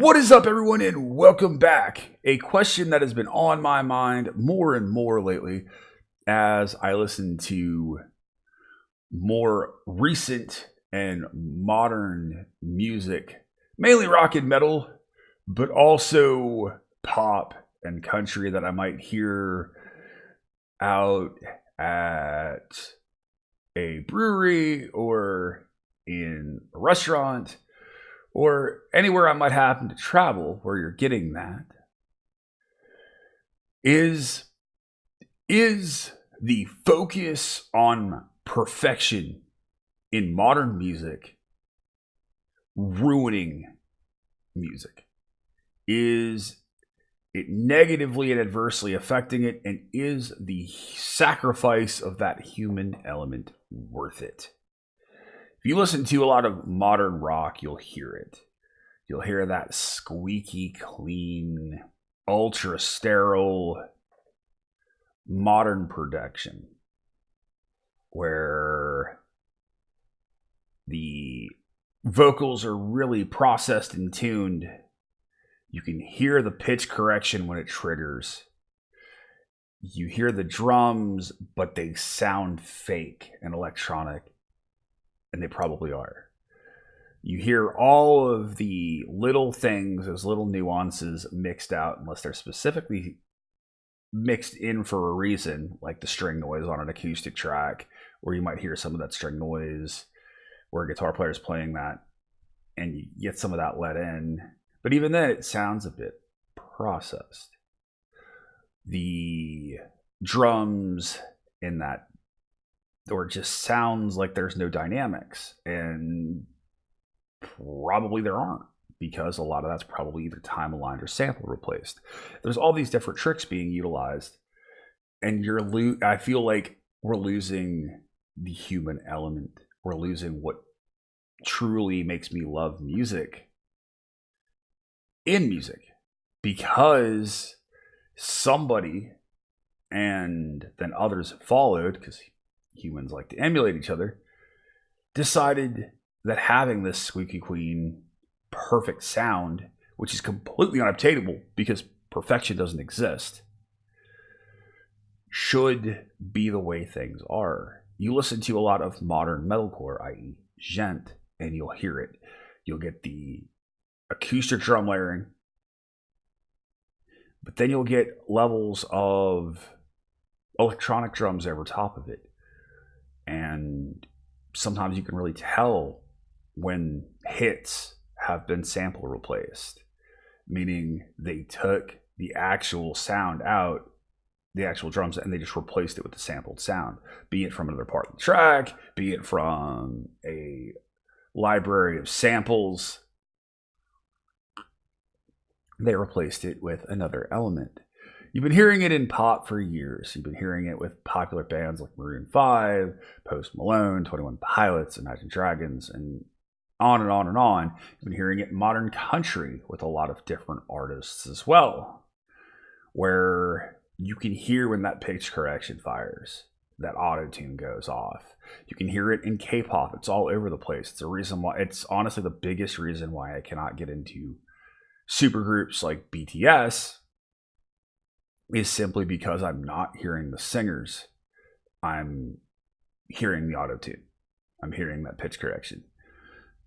What is up, everyone, and welcome back. A question that has been on my mind more and more lately as I listen to more recent and modern music, mainly rock and metal, but also pop and country that I might hear out at a brewery or in a restaurant or anywhere I might happen to travel where you're getting that. Is the focus on perfection in modern music ruining music? Is it negatively and adversely affecting it? And is the sacrifice of that human element worth it? If you listen to a lot of modern rock, you'll hear it. You'll hear that squeaky clean, ultra sterile modern production where the vocals are really processed and tuned. You can hear the pitch correction when it triggers. You hear the drums, but they sound fake and electronic. And they probably are. You hear all of the little things, those little nuances mixed out, unless they're specifically mixed in for a reason, like the string noise on an acoustic track, where you might hear some of that string noise where a guitar player is playing that, and you get some of that let in. But even then, it sounds a bit processed. The drums in that, or it just sounds like there's no dynamics, and probably there aren't, because a lot of that's probably either time aligned or sample replaced. There's all these different tricks being utilized, and I feel like we're losing the human element. We're losing what truly makes me love music in music, because somebody, and then others followed, because humans like to emulate each other, decided that having this squeaky clean, perfect sound, which is completely unobtainable because perfection doesn't exist, should be the way things are. You listen to a lot of modern metalcore, i.e. gent, and you'll hear it. You'll get the acoustic drum layering, but then you'll get levels of electronic drums over top of it. And sometimes you can really tell when hits have been sample replaced, meaning they took the actual sound out, the actual drums, and they just replaced it with the sampled sound, be it from another part of the track, be it from a library of samples. They replaced it with another element. You've been hearing it in pop for years. You've been hearing it with popular bands like Maroon 5, Post Malone, 21 Pilots, Imagine Dragons, and on and on and on. You've been hearing it in modern country with a lot of different artists as well, where you can hear when that pitch correction fires, that auto-tune goes off. You can hear it in K-pop. It's all over the place. It's a reason why, it's honestly the biggest reason why I cannot get into supergroups like BTS, is simply because I'm not hearing the singers. I'm hearing the auto-tune. I'm hearing that pitch correction.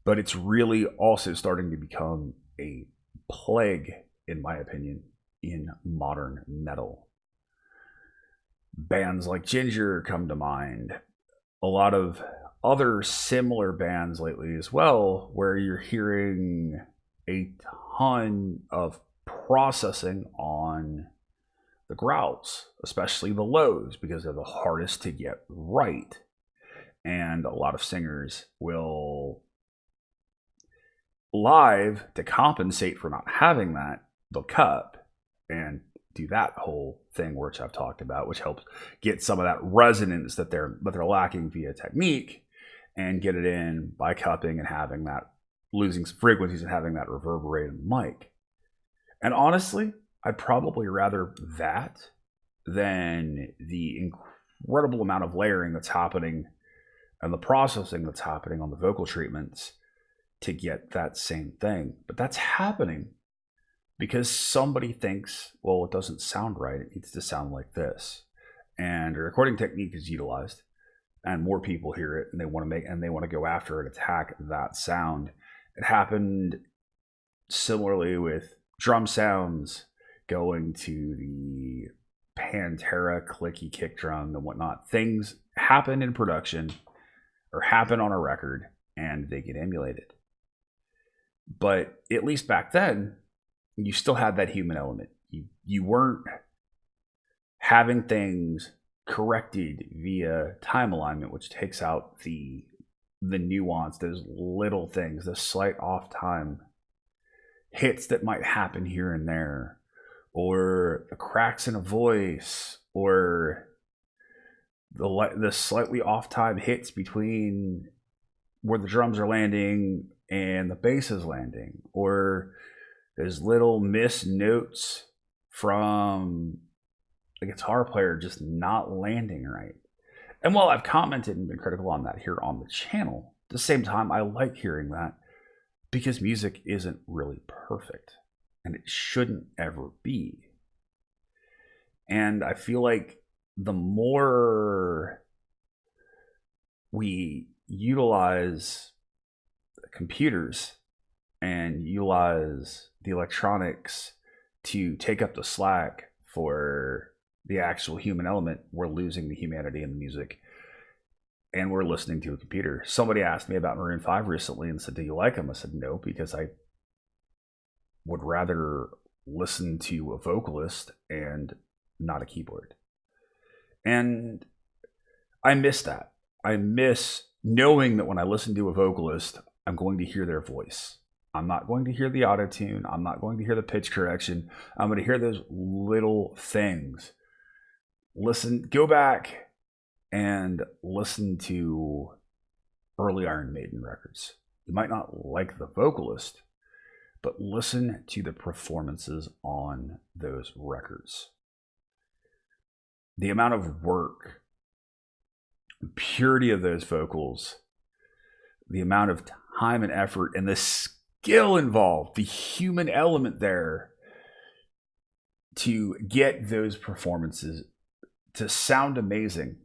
But it's really also starting to become a plague, in my opinion, in modern metal. Bands like Ginger come to mind. A lot of other similar bands lately as well, where you're hearing a ton of processing on the growls, especially the lows, because they're the hardest to get right. And a lot of singers will live, to compensate for not having that, they'll cup and do that whole thing which I've talked about, which helps get some of that resonance that they're lacking via technique, and get it in by cupping and having that, losing some frequencies and having that reverberate in the mic. And honestly, I'd probably rather that than the incredible amount of layering that's happening and the processing that's happening on the vocal treatments to get that same thing. But that's happening because somebody thinks, well, it doesn't sound right. It needs to sound like this. And a recording technique is utilized, and more people hear it, and they want to go after and attack that sound. It happened similarly with drum sounds, going to the Pantera clicky kick drum and whatnot. Things happen in production or happen on a record, and they get emulated. But at least back then, you still had that human element. You weren't having things corrected via time alignment, which takes out the nuance, those little things, the slight off time hits that might happen here and there, or the cracks in a voice, or the slightly off time hits between where the drums are landing and the bass is landing, or there's little missed notes from the guitar player just not landing right. And while I've commented and been critical on that here on the channel, at the same time, I like hearing that because music isn't really perfect, and it shouldn't ever be. And I feel like the more we utilize computers and utilize the electronics to take up the slack for the actual human element, we're losing the humanity in the music, and we're listening to a computer. Somebody asked me about Maroon 5 recently and said, do you like them? I said, no, because I would rather listen to a vocalist and not a keyboard. And I miss that. I miss knowing that when I listen to a vocalist, I'm going to hear their voice. I'm not going to hear the auto-tune. I'm not going to hear the pitch correction. I'm going to hear those little things. Go back and listen to early Iron Maiden records. You might not like the vocalist, but listen to the performances on those records. The amount of work, purity of those vocals, the amount of time and effort and the skill involved, the human element there to get those performances to sound amazing,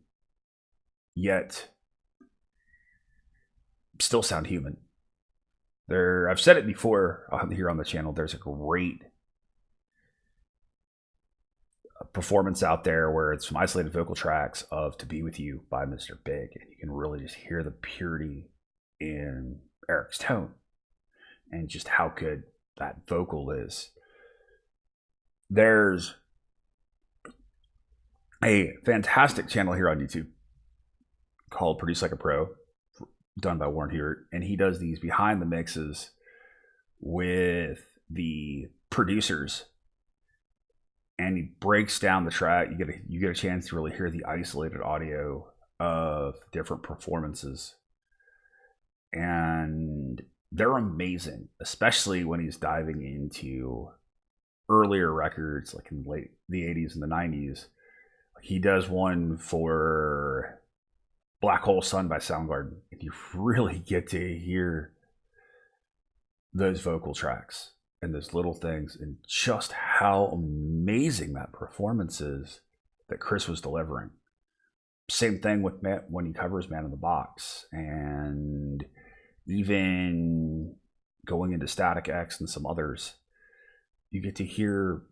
yet still sound human. I've said it before here on the channel, there's a great performance out there where it's some isolated vocal tracks of To Be With You by Mr. Big, and you can really just hear the purity in Eric's tone and just how good that vocal is. There's a fantastic channel here on YouTube called Produce Like a Pro, done by Warren Hewart, and he does these behind the mixes with the producers, and he breaks down the track. You get a chance to really hear the isolated audio of different performances, and they're amazing, especially when he's diving into earlier records like in the 80s and the 90s. He does one for Black Hole Sun by Soundgarden, and you really get to hear those vocal tracks and those little things and just how amazing that performance is that Chris was delivering. Same thing with when he covers Man in the Box, and even going into Static X and some others, you get to hear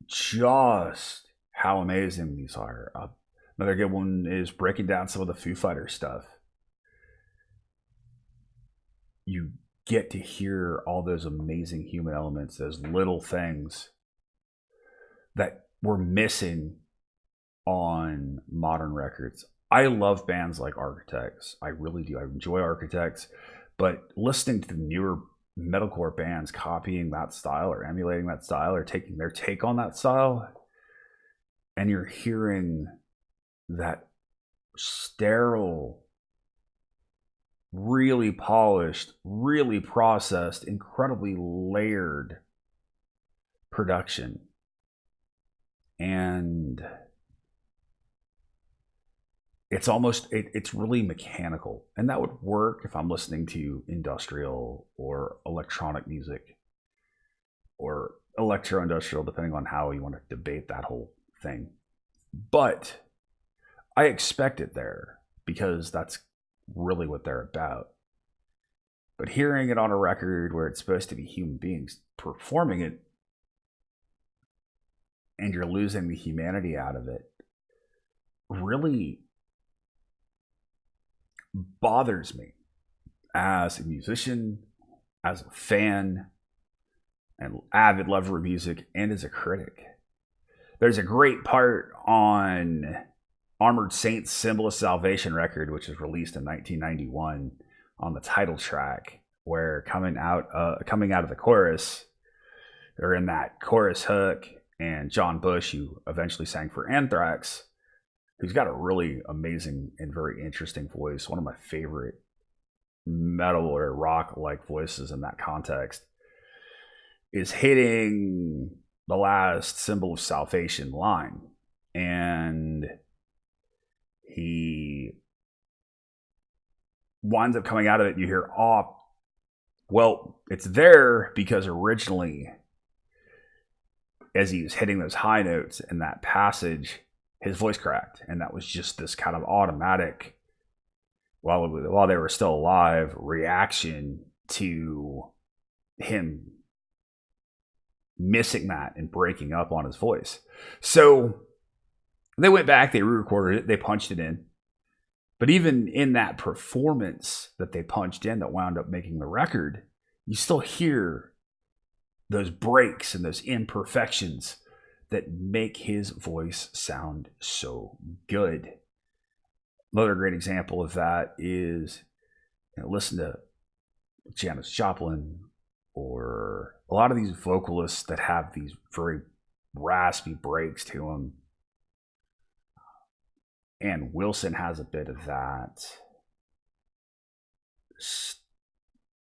just how amazing these are. Another good one is breaking down some of the Foo Fighters stuff. You get to hear all those amazing human elements, those little things that were missing on modern records. I love bands like Architects. I really do. I enjoy Architects, but listening to the newer metalcore bands copying that style or emulating that style or taking their take on that style, and you're hearing that sterile, really polished, really processed, incredibly layered production. And it's really mechanical. And that would work if I'm listening to industrial or electronic music. or electro-industrial, depending on how you want to debate that whole thing. But I expect it there because that's really what they're about. But hearing it on a record where it's supposed to be human beings performing it, and you're losing the humanity out of it, really bothers me as a musician, as a fan, an avid lover of music, and as a critic. There's a great part on Armored Saint's Symbol of Salvation record, which was released in 1991, on the title track, where coming out of the chorus, or in that chorus hook, and John Bush, who eventually sang for Anthrax, who's got a really amazing and very interesting voice, one of my favorite metal or rock-like voices in that context, is hitting the last Symbol of Salvation line. And he winds up coming out of it, and you hear, oh, well, it's there because originally, as he was hitting those high notes in that passage, his voice cracked. And that was just this kind of automatic, while they were still alive, reaction to him missing that and breaking up on his voice. So they went back, they re-recorded it, they punched it in. But even in that performance that they punched in that wound up making the record, you still hear those breaks and those imperfections that make his voice sound so good. Another great example of that is, listen to Janis Joplin, or a lot of these vocalists that have these very raspy breaks to them. And Wilson has a bit of that.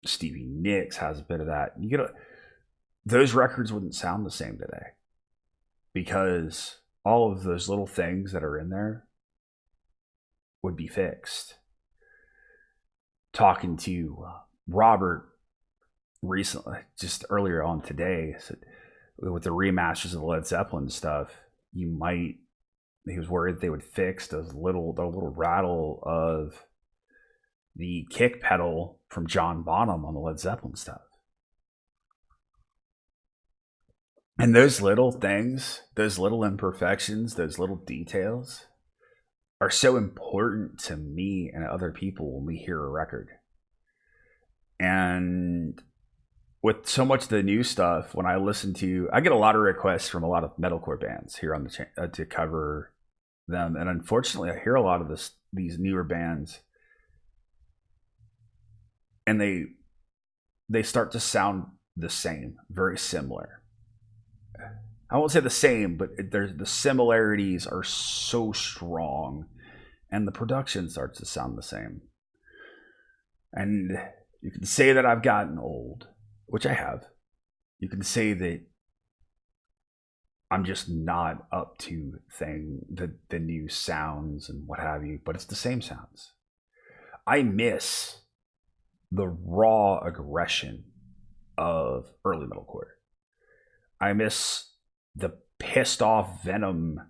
Stevie Nicks has a bit of that. Those records wouldn't sound the same today, because all of those little things that are in there would be fixed. Talking to Robert recently, just earlier on today, said with the remasters of the Led Zeppelin stuff, he was worried that they would fix the little rattle of the kick pedal from John Bonham on the Led Zeppelin stuff. And those little things, those little imperfections, those little details are so important to me and other people when we hear a record. And with so much of the new stuff, when I get a lot of requests from a lot of metalcore bands here on the channel to cover them. And unfortunately, I hear a lot of these newer bands, and they start to sound the same, very similar. I won't say the same, but the similarities are so strong, and the production starts to sound the same. And you can say that I've gotten old, which I have. You can say that I'm just not up to the new sounds and what have you, but it's the same sounds. I miss the raw aggression of early metalcore. I miss the pissed off venom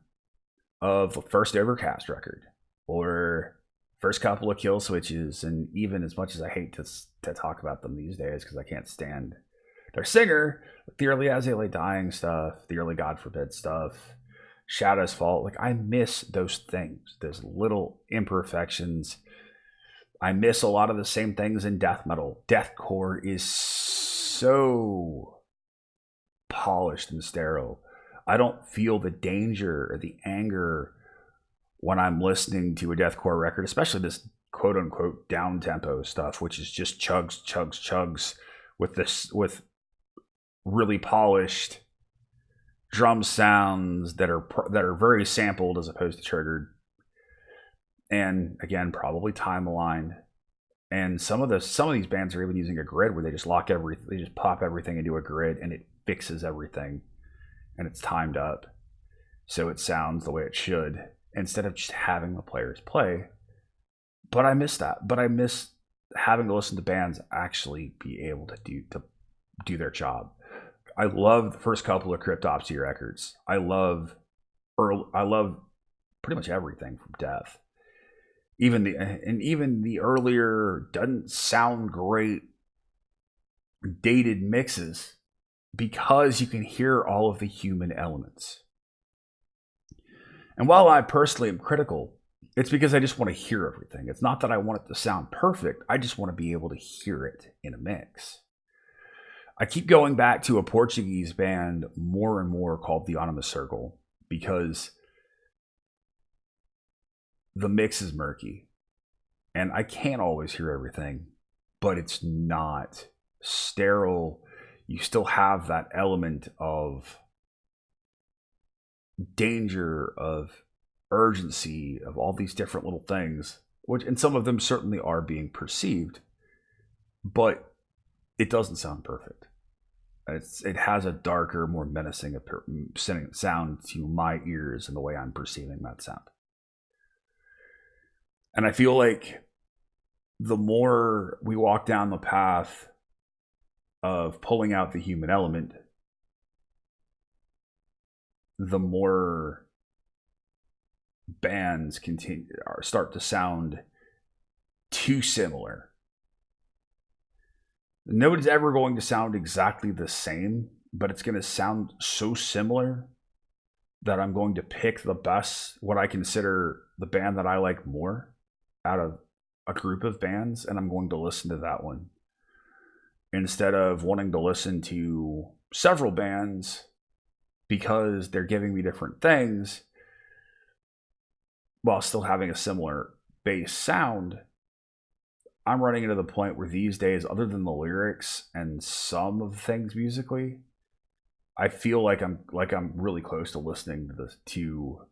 of the first Overcast record, or first couple of Kill Switches, and even as much as I hate to talk about them these days because I can't stand their singer, the early As They Lay Dying stuff, the early God Forbid stuff, Shadow's Fault, like I miss those things, those little imperfections. I miss a lot of the same things in death metal. Deathcore is so polished and sterile. I don't feel the danger or the anger when I'm listening to a deathcore record, especially this quote unquote down tempo stuff, which is just chugs, chugs, chugs with really polished drum sounds that are very sampled as opposed to triggered, and again probably time aligned. And some of these bands are even using a grid where they just pop everything into a grid and it fixes everything, and it's timed up so it sounds the way it should, instead of just having the players play. But I miss that. But I miss having to listen to bands actually be able to do their job. I love the first couple of Cryptopsy records. I love pretty much everything from Death. Even the earlier doesn't sound great dated mixes, because you can hear all of the human elements. And while I personally am critical, it's because I just want to hear everything. It's not that I want it to sound perfect. I just want to be able to hear it in a mix. I keep going back to a Portuguese band more and more called the Anonymous Circle, because the mix is murky and I can't always hear everything, but it's not sterile. You still have that element of danger, of urgency, of all these different little things, which, and some of them certainly are being perceived, but it doesn't sound perfect. It has a darker, more menacing sound to my ears and the way I'm perceiving that sound. And I feel like the more we walk down the path of pulling out the human element, the more bands start to sound too similar. Nobody's ever going to sound exactly the same, but it's going to sound so similar that I'm going to pick the best, what I consider the band that I like more out of a group of bands, and I'm going to listen to that one instead of wanting to listen to several bands because they're giving me different things while still having a similar bass sound. I'm running into the point where these days, other than the lyrics and some of the things musically, I feel like I'm really close to listening to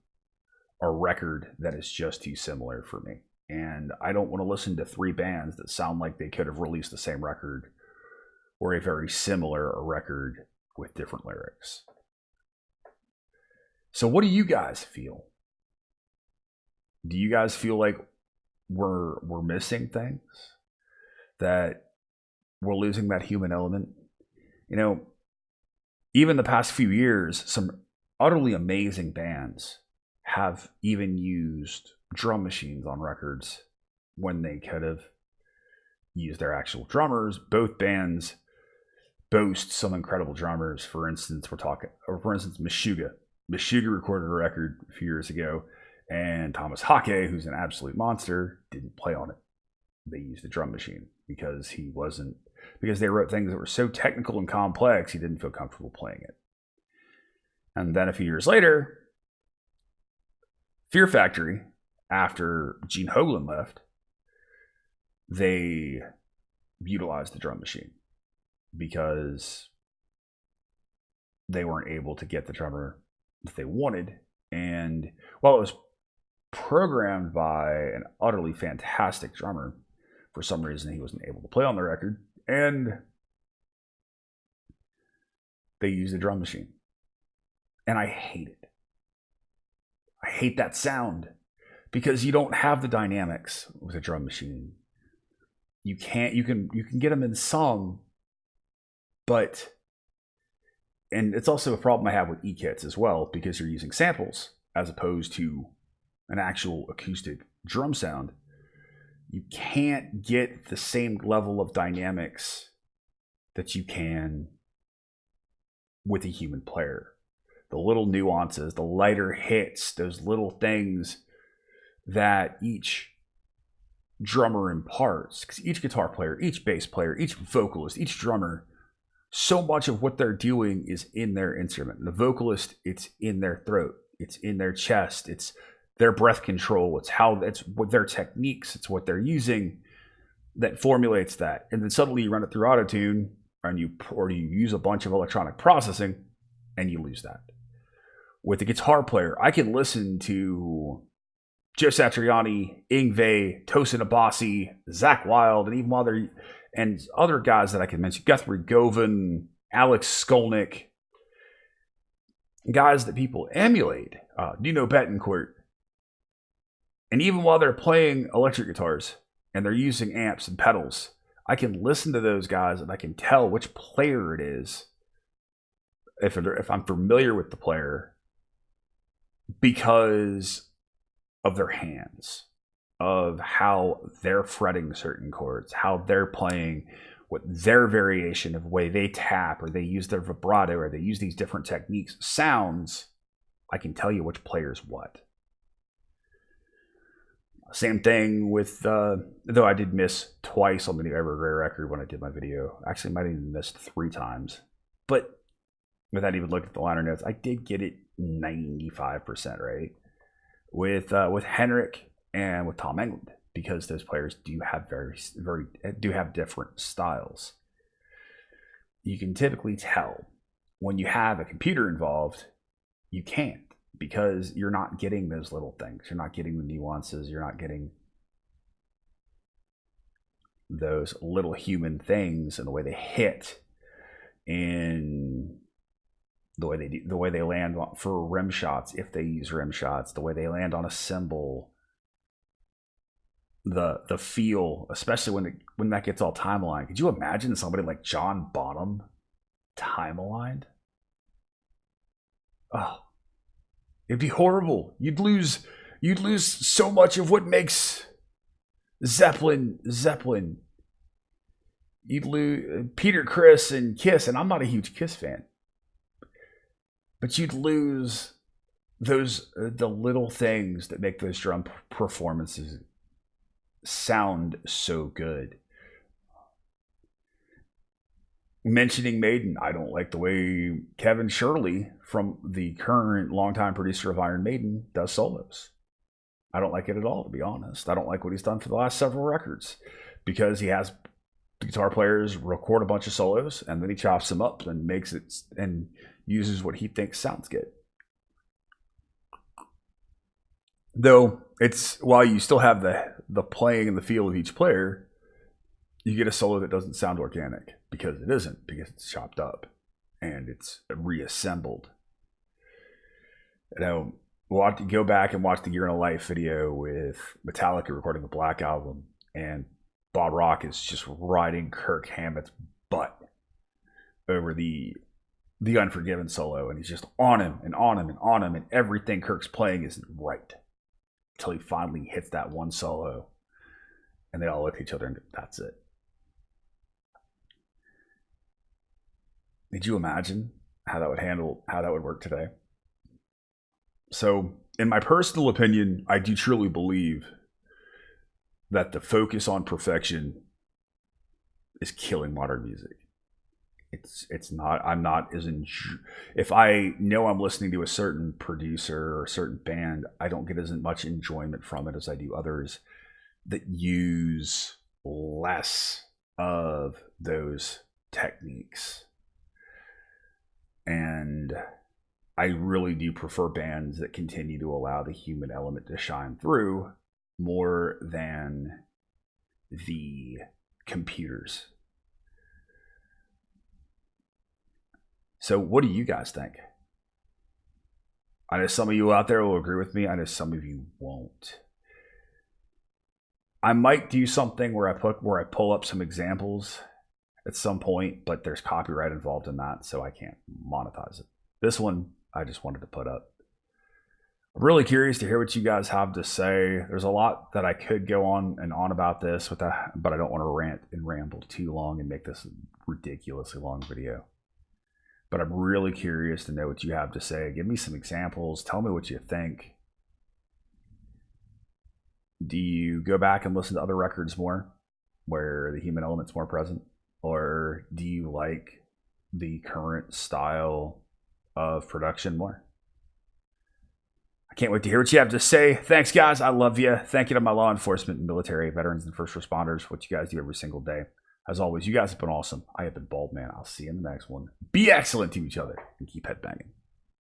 a record that is just too similar for me. And I don't want to listen to three bands that sound like they could have released the same record or a very similar record with different lyrics. So what do you guys feel? Do you guys feel like we're missing things, that we're losing that human element? You know, even the past few years, some utterly amazing bands have even used drum machines on records when they could have used their actual drummers. Both bands boast some incredible drummers. For instance, Meshuggah. Meshuggah recorded a record a few years ago, and Thomas Hake, who's an absolute monster, didn't play on it. They used a drum machine because they wrote things that were so technical and complex, he didn't feel comfortable playing it. And then a few years later, Fear Factory, after Gene Hoglan left, they utilized the drum machine because they weren't able to get the drummer that they wanted. And while it was programmed by an utterly fantastic drummer, for some reason he wasn't able to play on the record, and they used a drum machine. And I hate it. I hate that sound because you don't have the dynamics with a drum machine. You can get them in song, but, and it's also a problem I have with E-kits as well, because you're using samples as opposed to an actual acoustic drum sound. You can't get the same level of dynamics that you can with a human player. The little nuances, the lighter hits, those little things that each drummer imparts. Because each guitar player, each bass player, each vocalist, each drummer, so much of what they're doing is in their instrument. The vocalist, it's in their throat, it's in their chest, it's their breath control, it's what their techniques, it's what they're using that formulates that. And then suddenly you run it through auto-tune, and you use a bunch of electronic processing, and you lose that. With a guitar player, I can listen to Joe Satriani, Yngwie, Tosin Abasi, Zakk Wylde, and other guys that I can mention, Guthrie Govan, Alex Skolnick, guys that people emulate, Nuno Bettencourt. And even while they're playing electric guitars and they're using amps and pedals, I can listen to those guys and I can tell which player it is if I'm familiar with the player because of their hands, of how they're fretting certain chords, how they're playing, what their variation of way they tap or they use their vibrato or they use these different techniques sounds, I can tell you which player's what. Same thing with, though I did miss twice on the new Evergrey record when I did my video. Actually, I might have even missed 3 times. But without even looking at the liner notes, I did get it 95% right with Henrik and with Tom England, because those players do have do have different styles. You can typically tell when you have a computer involved, you can't, because you're not getting those little things. You're not getting the nuances. You're not getting those little human things and the way they hit, in the way they land for rim shots, if they use rim shots, the way they land on a cymbal, the feel, especially when that gets all time aligned. Could you imagine somebody like John Bonham time aligned? Oh, it'd be horrible. You'd lose so much of what makes Zeppelin. You'd lose Peter Criss and Kiss, and I'm not a huge Kiss fan, but you'd lose those the little things that make those drum performances sound so good. Mentioning Maiden, I don't like the way Kevin Shirley, from the current longtime producer of Iron Maiden, does solos. I don't like it at all, to be honest. I don't like what he's done for the last several records, because he has guitar players record a bunch of solos and then he chops them up and makes it and uses what he thinks sounds good. Though it's, while you still have the playing and the feel of each player, you get a solo that doesn't sound organic, because it isn't, because it's chopped up and it's reassembled. You know, we'll have to go back and watch the Year in a Life video with Metallica recording the Black Album, and Bob Rock is just riding Kirk Hammett's butt over the Unforgiven solo, and he's just on him and on him and on him, and everything Kirk's playing isn't right until he finally hits that one solo, and they all look at each other and that's it. Did you imagine how that would work today? So, in my personal opinion, I do truly believe that the focus on perfection is killing modern music. It's not, I'm not as if I know I'm listening to a certain producer or a certain band, I don't get as much enjoyment from it as I do others that use less of those techniques. And I really do prefer bands that continue to allow the human element to shine through more than the computers. So what do you guys think? I know some of you out there will agree with me. I know some of you won't. I might do something where I pull up some examples at some point, but there's copyright involved in that, so I can't monetize it. This one I just wanted to put up. I'm really curious to hear what you guys have to say. There's a lot that I could go on and on about this with that, but I don't want to rant and ramble too long and make this a ridiculously long video. But I'm really curious to know what you have to say. Give me some examples. Tell me what you think. Do you go back and listen to other records more, where the human element's more present? Or do you like the current style of production more? I can't wait to hear what you have to say. Thanks, guys. I love you. Thank you to my law enforcement, military, veterans, and first responders for what you guys do every single day. As always, you guys have been awesome. I have been Baldman. I'll see you in the next one. Be excellent to each other and keep headbanging.